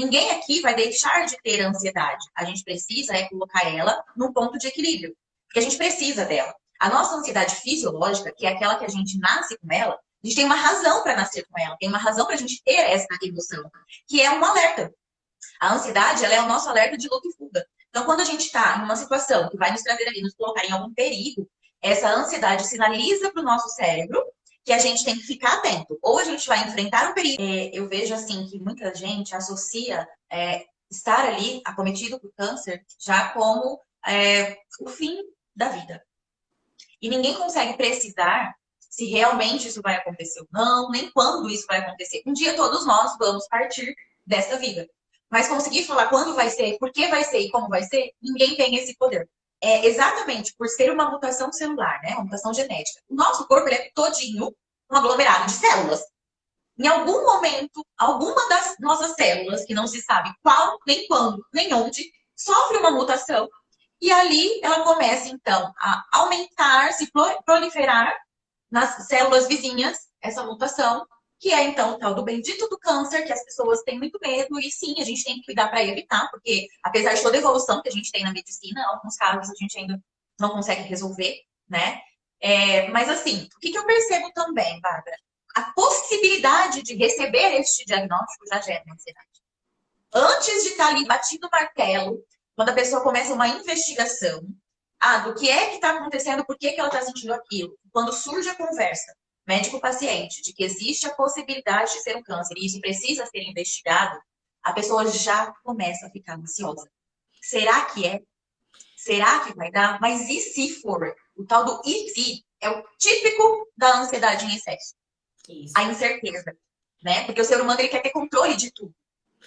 ninguém aqui vai deixar de ter ansiedade. A gente precisa colocar ela num ponto de equilíbrio. Porque a gente precisa dela. A nossa ansiedade fisiológica, que é aquela que a gente nasce com ela, a gente tem uma razão para nascer com ela. Tem uma razão para a gente ter essa emoção, que é um alerta. A ansiedade, ela é o nosso alerta de luta e fuga. Então, quando a gente está em uma situação que vai nos trazer ali, nos colocar em algum perigo, essa ansiedade sinaliza para o nosso cérebro que a gente tem que ficar atento. Ou a gente vai enfrentar o perigo. Eu vejo, assim, que muita gente associa estar ali acometido por câncer já como o fim da vida. E ninguém consegue precisar se realmente isso vai acontecer ou não, nem quando isso vai acontecer. Um dia todos nós vamos partir dessa vida. Mas conseguir falar quando vai ser, por que vai ser e como vai ser, ninguém tem esse poder. É exatamente por ser uma mutação celular, né? Uma mutação genética. O nosso corpo ele é todinho um aglomerado de células. Em algum momento, alguma das nossas células, que não se sabe qual, nem quando, nem onde, sofre uma mutação. E ali ela começa, então, a aumentar, se proliferar nas células vizinhas, essa mutação, que é, então, o tal do bendito do câncer, que as pessoas têm muito medo, e sim, a gente tem que cuidar para evitar, porque apesar de toda a evolução que a gente tem na medicina, alguns casos a gente ainda não consegue resolver, né? Mas, assim, o que eu percebo também, Bárbara? A possibilidade de receber este diagnóstico já gera ansiedade. Antes de estar ali batido o martelo, quando a pessoa começa uma investigação, do que é que está acontecendo, por que ela está sentindo aquilo. Quando surge a conversa médico-paciente de que existe a possibilidade de ser um câncer e isso precisa ser investigado, a pessoa já começa a ficar ansiosa. Será que é? Será que vai dar? Mas e se for? O tal do e se é o típico da ansiedade em excesso. Isso. A incerteza, né? Porque o ser humano ele quer ter controle de tudo.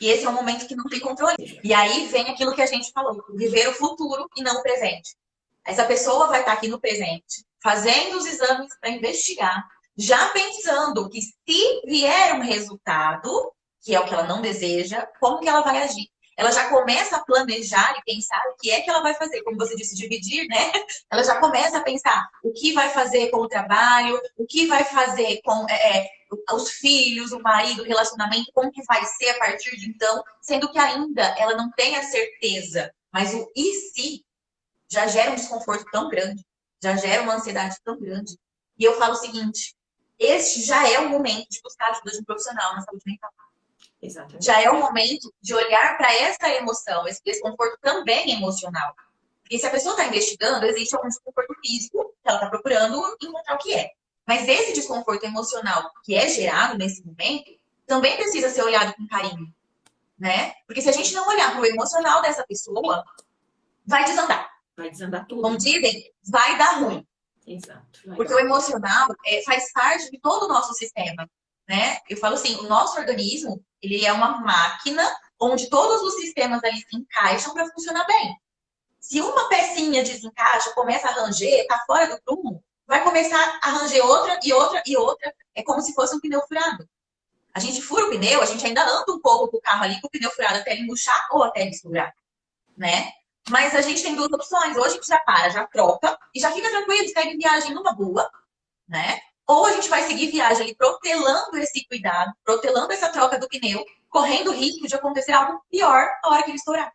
E esse é um momento que não tem controle. E aí vem aquilo que a gente falou, viver o futuro e não o presente. Essa pessoa vai estar aqui no presente, fazendo os exames para investigar, já pensando que se vier um resultado, que é o que ela não deseja, como que ela vai agir? Ela já começa a planejar e pensar o que é que ela vai fazer. Como você disse, dividir, né? Ela já começa a pensar o que vai fazer com o trabalho, o que vai fazer com os filhos, o marido, o relacionamento, como que vai ser a partir de então, sendo que ainda ela não tem a certeza. Mas o e se já gera um desconforto tão grande, já gera uma ansiedade tão grande. E eu falo o seguinte, este já é o momento de buscar ajuda de um profissional na saúde mental. Exatamente. Já é o momento de olhar para essa emoção, esse desconforto também emocional. Porque se a pessoa está investigando, existe algum desconforto físico que ela está procurando encontrar o que é. Mas esse desconforto emocional que é gerado nesse momento também precisa ser olhado com carinho, né? Porque se a gente não olhar para o emocional dessa pessoa, vai desandar. Vai desandar tudo. Como dizem, vai dar ruim. Exato. Porque o emocional faz parte de todo o nosso sistema, né? Eu falo assim, o nosso organismo, ele é uma máquina onde todos os sistemas ali se encaixam para funcionar bem. Se uma pecinha desencaixa, começa a ranger, tá fora do prumo, vai começar a ranger outra e outra e outra. É como se fosse um pneu furado. A gente fura o pneu, a gente ainda anda um pouco com o carro ali com o pneu furado até ele murchar ou até ele estourar, né? Mas a gente tem duas opções. Ou a gente já para, já troca e já fica tranquilo, segue viagem numa boa, né? Ou a gente vai seguir viagem ali protelando esse cuidado, protelando essa troca do pneu, correndo o risco de acontecer algo pior na hora que ele estourar.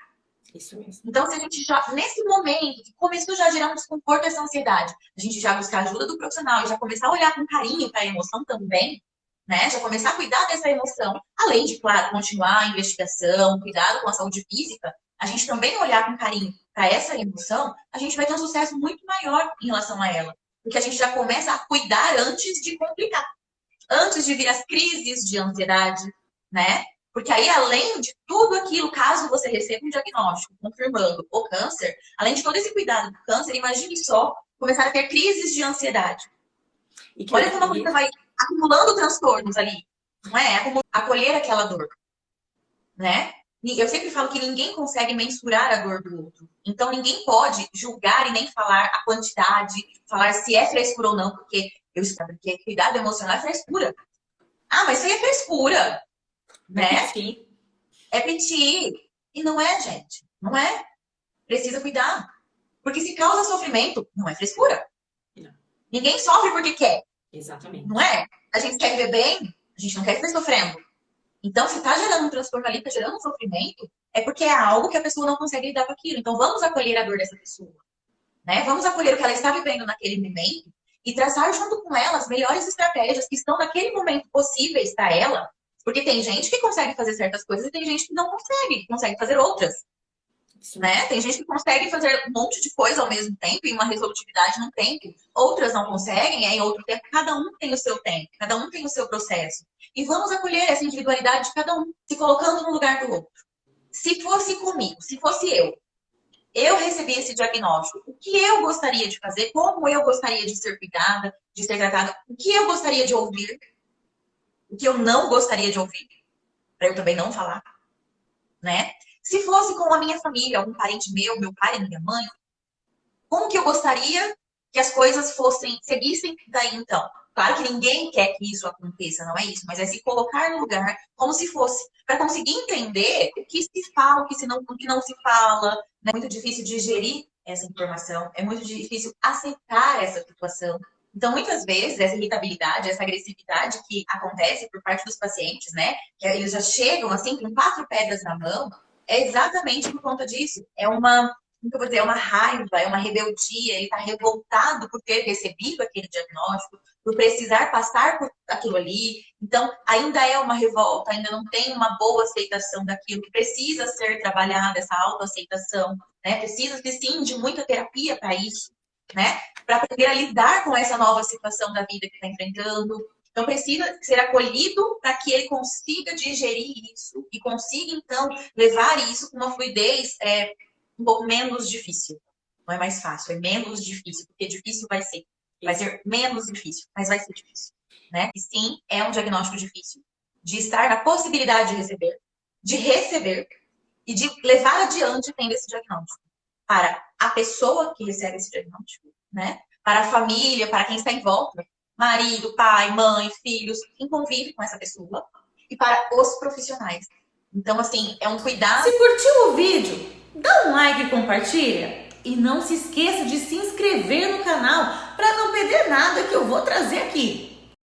Isso mesmo. Então, se a gente já, nesse momento, que começou já a gerar um desconforto, essa ansiedade, a gente já buscar ajuda do profissional e já começar a olhar com carinho para a emoção também, né? Já começar a cuidar dessa emoção, além de, claro, continuar a investigação, cuidado com a saúde física, a gente também olhar com carinho para essa emoção, a gente vai ter um sucesso muito maior em relação a ela. Porque a gente já começa a cuidar antes de complicar. Antes de vir as crises de ansiedade, né? Porque aí, além de tudo aquilo, caso você receba um diagnóstico confirmando o câncer, além de todo esse cuidado do câncer, imagine só começar a ter crises de ansiedade. Olha como a coisa vai acumulando transtornos ali, não é? Acolher aquela dor, né? Eu sempre falo que ninguém consegue mensurar a dor do outro. Então, ninguém pode julgar e nem falar a quantidade, falar se é frescura ou não, porque cuidado emocional é frescura. Mas isso aí é frescura, né? É piti. E não é, gente. Não é. Precisa cuidar. Porque se causa sofrimento, não é frescura. Não. Ninguém sofre porque quer. Exatamente. Não é? A gente quer viver bem, a gente não quer viver sofrendo. Então, se está gerando um transtorno ali, está gerando um sofrimento, é porque é algo que a pessoa não consegue lidar com aquilo. Então, vamos acolher a dor dessa pessoa, né? Vamos acolher o que ela está vivendo naquele momento e traçar junto com ela as melhores estratégias que estão naquele momento possíveis para ela. Porque tem gente que consegue fazer certas coisas e tem gente que não consegue, que consegue fazer outras. Né? Tem gente que consegue fazer um monte de coisa ao mesmo tempo, em uma resolutividade num tempo. Outras não conseguem, é em outro tempo. Cada um tem o seu tempo, cada um tem o seu processo. E vamos acolher essa individualidade de cada um, se colocando no lugar do outro. Se fosse comigo, se fosse eu recebi esse diagnóstico, o que eu gostaria de fazer, como eu gostaria de ser cuidada, de ser tratada, o que eu gostaria de ouvir, o que eu não gostaria de ouvir, para eu também não falar, né? Se fosse com a minha família, algum parente meu pai e minha mãe, como que eu gostaria que as coisas seguissem daí então? Claro que ninguém quer que isso aconteça, não é isso, mas é se colocar no lugar como se fosse, para conseguir entender o que se fala, o que não se fala. É muito difícil digerir essa informação, é muito difícil aceitar essa situação. Então, muitas vezes, essa irritabilidade, essa agressividade que acontece por parte dos pacientes, né? Que eles já chegam assim, com 4 pedras na mão, é exatamente por conta disso. Como que eu vou dizer, é uma raiva, é uma rebeldia, ele está revoltado por ter recebido aquele diagnóstico, por precisar passar por aquilo ali. Então, ainda é uma revolta, ainda não tem uma boa aceitação daquilo, que precisa ser trabalhada, essa autoaceitação, né? Precisa-se sim de muita terapia para isso, né? Para aprender a lidar com essa nova situação da vida que está enfrentando. Então, precisa ser acolhido para que ele consiga digerir isso e consiga, então, levar isso com uma fluidez um pouco menos difícil. Não é mais fácil, é menos difícil, porque difícil vai ser. Vai ser menos difícil, mas vai ser difícil. Né? E sim, é um diagnóstico difícil. De estar na possibilidade de receber e de levar adiante tendo esse diagnóstico. Para a pessoa que recebe esse diagnóstico, né? Para a família, para quem está em volta. Marido, pai, mãe, filhos, quem convive com essa pessoa. E para os profissionais. Então, assim, é um cuidado. Se curtiu o vídeo, dá um like e compartilha. E não se esqueça de se inscrever no canal para não perder nada que eu vou trazer aqui.